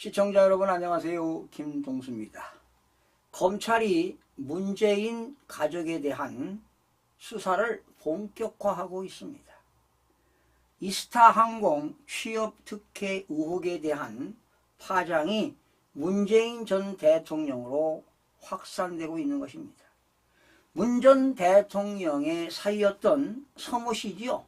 시청자 여러분 안녕하세요. 김동수입니다. 검찰이 문재인 가족에 대한 수사를 본격화하고 있습니다. 이스타항공 취업 특혜 의혹에 대한 파장이 문재인 전 대통령으로 확산되고 있는 것입니다. 문 전 대통령의 사위였던 서모 씨지요.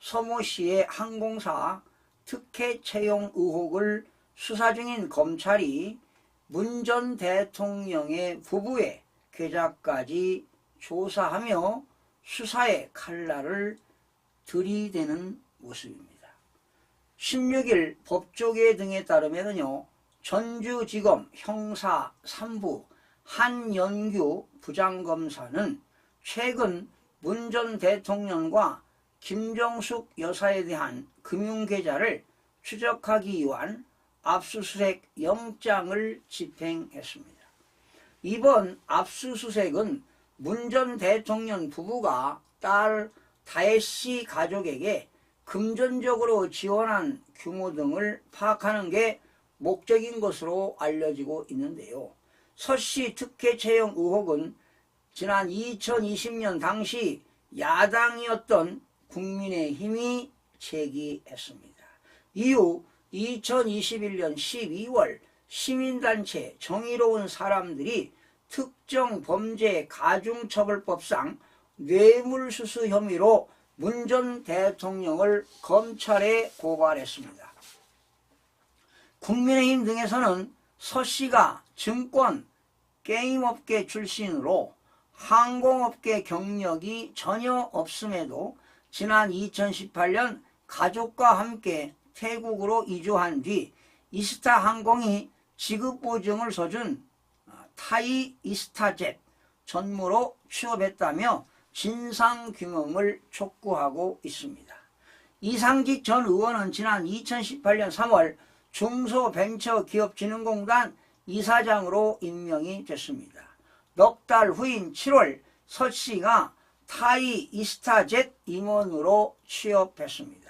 서모 씨의 항공사 특혜 채용 의혹을 수사 중인 검찰이 문 전 대통령의 부부의 계좌까지 조사하며 수사의 칼날을 들이대는 모습입니다. 16일 법조계 등에 따르면요, 전주지검 형사 3부 한연규 부장검사는 최근 문 전 대통령과 김정숙 여사에 대한 금융계좌를 추적하기 위한 압수수색 영장을 집행했습니다. 이번 압수수색은 문 전 대통령 부부가 딸 다혜씨 가족에게 금전적으로 지원한 규모 등을 파악하는 게 목적인 것으로 알려지고 있는데요. 서씨 특혜 채용 의혹은 지난 2020년 당시 야당이었던 국민의힘이 제기했습니다. 이후 2021년 12월 시민단체 정의로운 사람들이 특정 범죄 가중처벌법상 뇌물수수 혐의로 문 전 대통령을 검찰에 고발했습니다. 국민의힘 등에서는 서 씨가 증권, 게임업계 출신으로 항공업계 경력이 전혀 없음에도 지난 2018년 가족과 함께 태국으로 이주한 뒤 이스타항공이 지급보증을 서준 타이 이스타젯 전무로 취업했다며 진상규명을 촉구하고 있습니다. 이상직 전 의원은 지난 2018년 3월 중소벤처기업진흥공단 이사장으로 임명이 됐습니다. 넉 달 후인 7월 서 씨가 타이 이스타젯 임원으로 취업했습니다.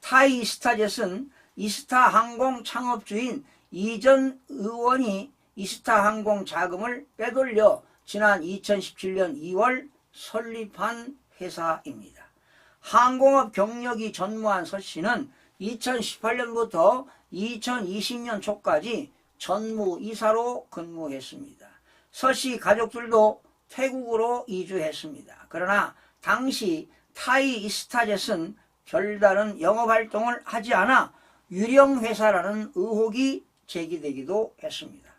타이 이스타젯은 이스타항공 창업주인 이 전 의원이 이스타항공 자금을 빼돌려 지난 2017년 2월 설립한 회사입니다. 항공업 경력이 전무한 서 씨는 2018년부터 2020년 초까지 전무이사로 근무했습니다. 서 씨 가족들도 태국으로 이주했습니다. 그러나 당시 타이 이스타젯은 별다른 영업활동을 하지 않아 유령회사라는 의혹이 제기되기도 했습니다.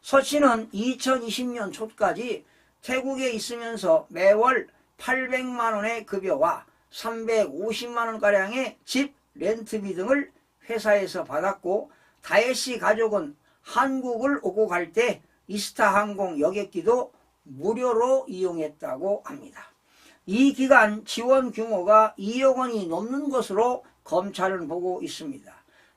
서 씨는 2020년 초까지 태국에 있으면서 매월 800만 원의 급여와 350만 원가량의 집 렌트비 등을 회사에서 받았고, 다혜씨 가족은 한국을 오고 갈 때 이스타항공 여객기도 무료로 이용했다고 합니다. 이 기간 지원 규모가 2억 원이 넘는 것으로 검찰은 보고 있습니다.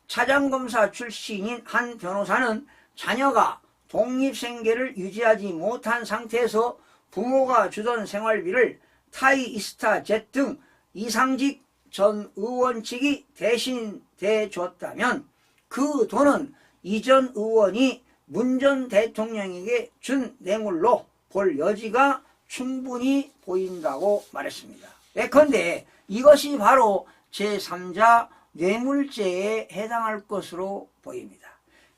차장검사 출신인 한 변호사는 자녀가 독립생계를 유지하지 못한 상태에서 부모가 주던 생활비를 타이 이스타젯 등 이상직 전 의원 측이 대신 대줬다면 그 돈은 이 전 의원이 문 전 대통령에게 준 뇌물로 볼 여지가 충분히 보인다고 말했습니다. 예컨대 이것이 바로 제3자 뇌물죄에 해당할 것으로 보입니다.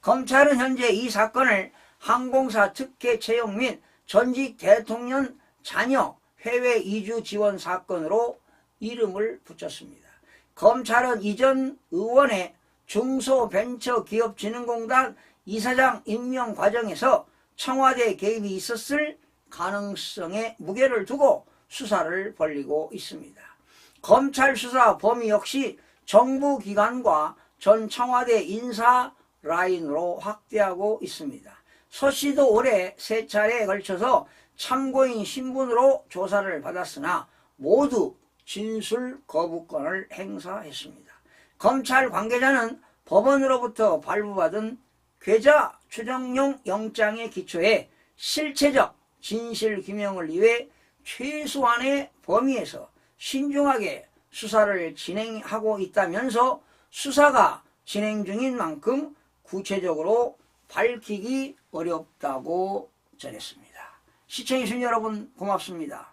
검찰은 현재 이 사건을 항공사 특혜 채용 및 전직 대통령 자녀 해외 이주 지원 사건으로 이름을 붙였습니다. 검찰은 이 전 의원의 중소벤처기업진흥공단 이사장 임명 과정에서 청와대 개입이 있었을 가능성에 무게를 두고 수사를 벌이고 있습니다. 검찰 수사 범위 역시 정부기관과 전 청와대 인사 라인으로 확대하고 있습니다. 서 씨도 올해 3차례에 걸쳐서 참고인 신분으로 조사를 받았으나 모두 진술 거부권을 행사했습니다. 검찰 관계자는 법원으로부터 발부받은 계좌 추정용 영장의 기초에 실체적 진실규명을 위해 최소한의 범위에서 신중하게 수사를 진행하고 있다면서 수사가 진행 중인 만큼 구체적으로 밝히기 어렵다고 전했습니다. 시청해주신 여러분 고맙습니다.